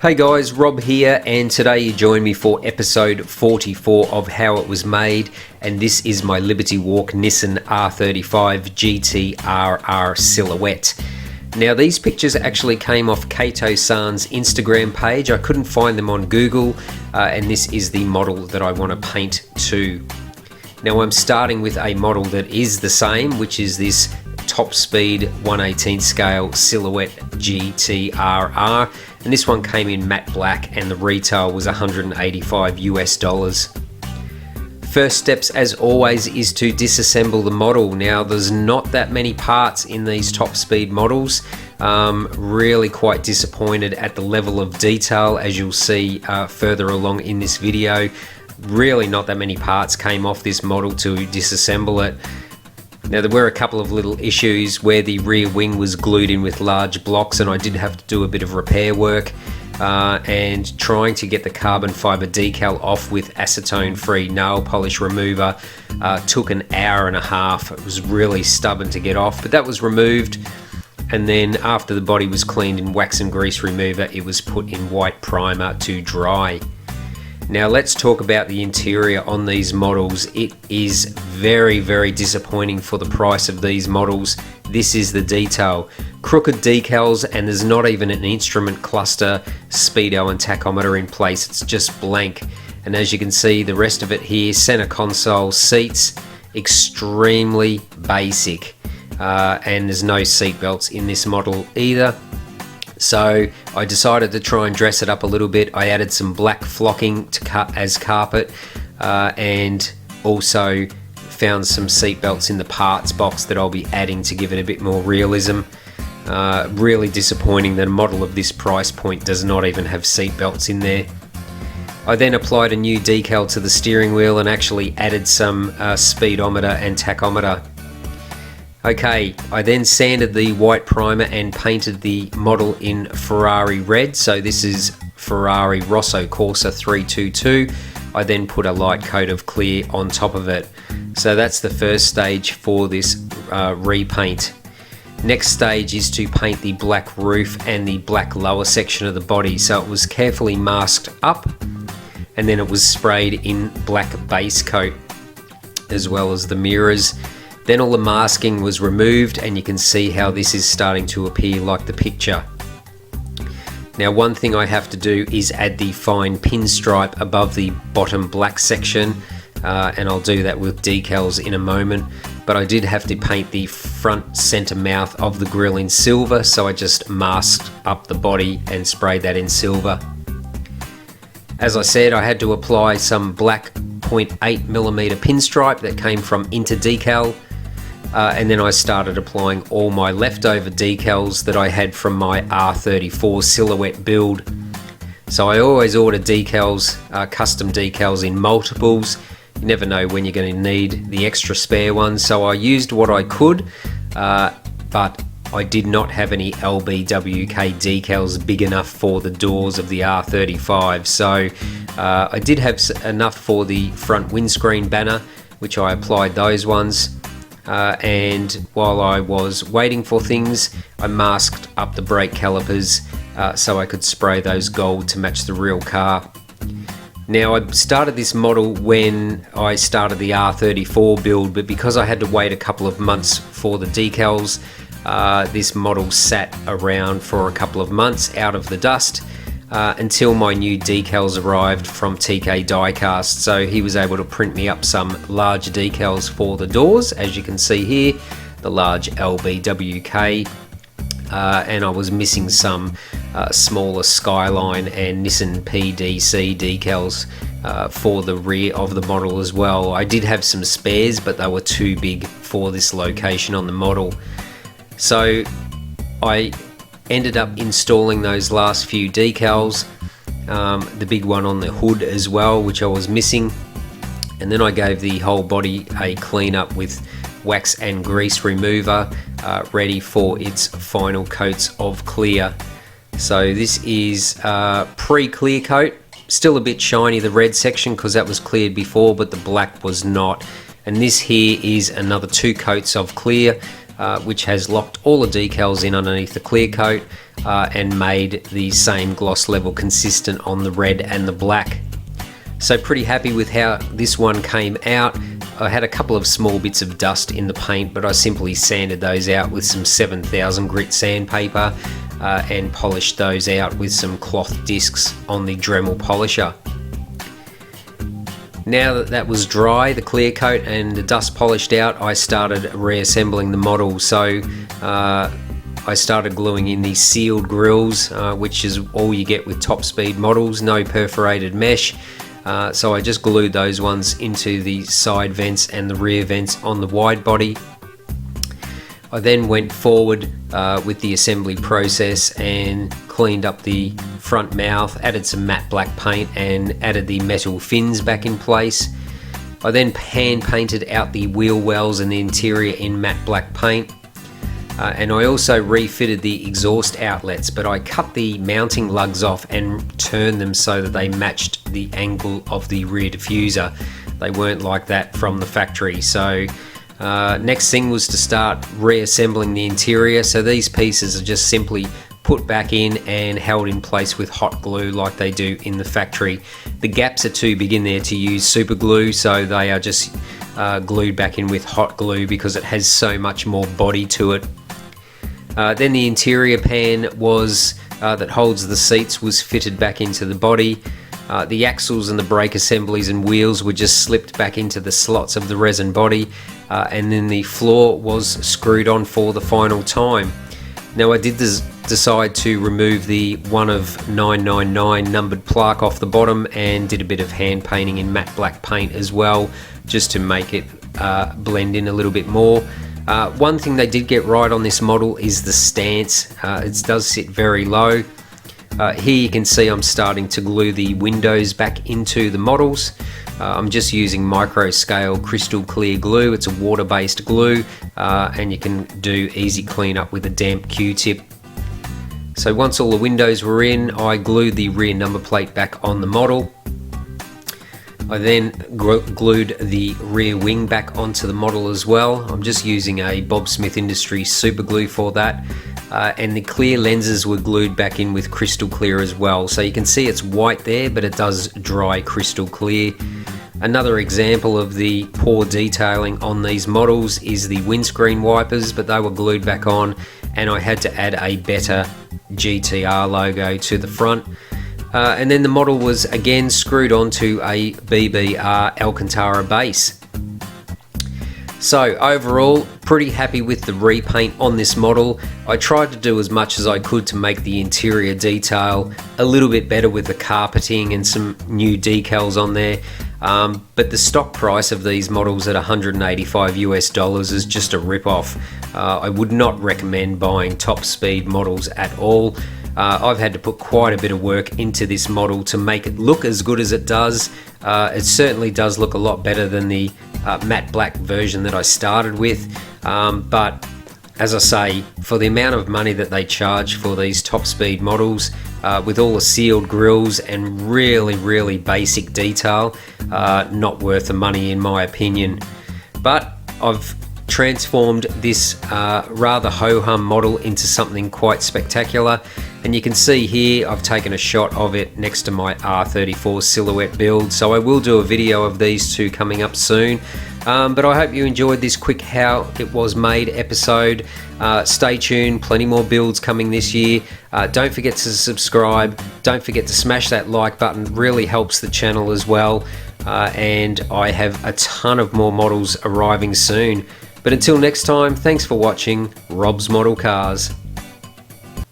Hey guys, Rob here, and today you join me for episode 44 of How It Was Made, and this is my Liberty Walk Nissan R35 GT-RR Silhouette. Now these pictures actually came off Kato-san's Instagram page. I couldn't find them on Google, and this is the model that I want to paint to. Now I'm starting with a model that is the same, which is this top speed 1/18 scale Silhouette GT-RR, and this one came in matte black and the retail was $185 US. First steps, as always, is to disassemble the model. Now there's not that many parts in these top speed models. Really quite disappointed at the level of detail, as you'll see further along in this video. Really not that many parts came off this model to disassemble it. Now there were a couple of little issues where the rear wing was glued in with large blocks, and I did have to do a bit of repair work, and trying to get the carbon fibre decal off with acetone free nail polish remover took an hour and a half. It was really stubborn to get off, but that was removed, and then after the body was cleaned in wax and grease remover, it was put in white primer to dry. Now let's talk about the interior on these models. It is very, very disappointing for the price of these models. This is the detail. Crooked decals, and there's not even an instrument cluster, speedo and tachometer in place. It's just blank. And as you can see, the rest of it here, center console, seats, extremely basic. And there's no seat belts in this model either. So I decided to try and dress it up a little bit. I added some black flocking to cut as carpet, and also found some seat belts in the parts box that I'll be adding to give it a bit more realism. Really disappointing that a model of this price point does not even have seat belts in there. I then applied a new decal to the steering wheel and actually added some speedometer and tachometer. Okay, I then sanded the white primer and painted the model in Ferrari red. So this is Ferrari Rosso Corsa 322. I then put a light coat of clear on top of it. So that's the first stage for this repaint. Next stage is to paint the black roof and the black lower section of the body. So it was carefully masked up, and then it was sprayed in black base coat, as well as the mirrors. Then all the masking was removed, and you can see how this is starting to appear like the picture. Now one thing I have to do is add the fine pinstripe above the bottom black section, and I'll do that with decals in a moment. But I did have to paint the front center mouth of the grille in silver, so I just masked up the body and sprayed that in silver. As I said, I had to apply some black 0.8mm pinstripe that came from Interdecal. And then I started applying all my leftover decals that I had from my R34 Silhouette build. So I always order decals, custom decals in multiples. You never know when you're going to need the extra spare ones. So I used what I could, but I did not have any LBWK decals big enough for the doors of the R35. So I did have enough for the front windscreen banner, which I applied those ones. And while I was waiting for things, I masked up the brake calipers so I could spray those gold to match the real car. Now I started this model when I started the R34 build, but because I had to wait a couple of months for the decals, this model sat around for a couple of months out of the dust until my new decals arrived from TK Diecast. So he was able to print me up some large decals for the doors, as you can see here, the large LBWK, and I was missing some smaller Skyline and Nissan PDC decals for the rear of the model as well. I did have some spares, but they were too big for this location on the model. So I ended up installing those last few decals, the big one on the hood as well, which I was missing, and then I gave the whole body a clean up with wax and grease remover, ready for its final coats of clear. So this is pre-clear coat, still a bit shiny, the red section, because that was cleared before, but the black was not. And this here is another 2 coats of clear. which has locked all the decals in underneath the clear coat and made the same gloss level consistent on the red and the black. So pretty happy with how this one came out. I had a couple of small bits of dust in the paint, but I simply sanded those out with some 7000 grit sandpaper and polished those out with some cloth discs on the Dremel polisher. Now that that was dry, the clear coat and the dust polished out, I started reassembling the model. So I started gluing in these sealed grills, which is all you get with top speed models, no perforated mesh. So I just glued those ones into the side vents and the rear vents on the wide body. I then went forward with the assembly process and cleaned up the front mouth, added some matte black paint and added the metal fins back in place. I then hand painted out the wheel wells and the interior in matte black paint. And I also refitted the exhaust outlets, but I cut the mounting lugs off and turned them so that they matched the angle of the rear diffuser. They weren't like that from the factory. So next thing was to start reassembling the interior. So these pieces are just simply put back in and held in place with hot glue like they do in the factory. The gaps are too big in there to use super glue, so they are just glued back in with hot glue because it has so much more body to it. Then the interior pan was that holds the seats was fitted back into the body. The axles and the brake assemblies and wheels were just slipped back into the slots of the resin body, and then the floor was screwed on for the final time. Now I did decide to remove the 1 of 999 numbered plaque off the bottom and did a bit of hand painting in matte black paint as well, just to make it blend in a little bit more. One thing they did get right on this model is the stance. It does sit very low. Here you can see I'm starting to glue the windows back into the models. I'm just using micro scale crystal clear glue. It's a water based glue and you can do easy cleanup with a damp Q-tip. So once all the windows were in, I glued the rear number plate back on the model. I then glued the rear wing back onto the model as well. I'm just using a Bob Smith Industries super glue for that. And the clear lenses were glued back in with crystal clear as well. So you can see it's white there, but it does dry crystal clear. Another example of the poor detailing on these models is the windscreen wipers, but they were glued back on and I had to add a better GTR logo to the front. And then the model was again screwed onto a BBR Alcantara base. So overall, pretty happy with the repaint on this model. I tried to do as much as I could to make the interior detail a little bit better with the carpeting and some new decals on there. But the stock price of these models at $185 US is just a rip-off. I would not recommend buying top speed models at all. I've had to put quite a bit of work into this model to make it look as good as it does. It certainly does look a lot better than the matte black version that I started with, but as I say, for the amount of money that they charge for these top speed models, with all the sealed grills and really basic detail, not worth the money in my opinion. But I've transformed this rather ho-hum model into something quite spectacular, and you can see here I've taken a shot of it next to my R34 silhouette build, so I will do a video of these two coming up soon. But I hope you enjoyed this quick how it was made episode. Stay tuned, plenty more builds coming this year. Don't forget to subscribe, don't forget to smash that like button, really helps the channel as well. And I have a ton of more models arriving soon. But until next time, thanks for watching Rob's Model Cars.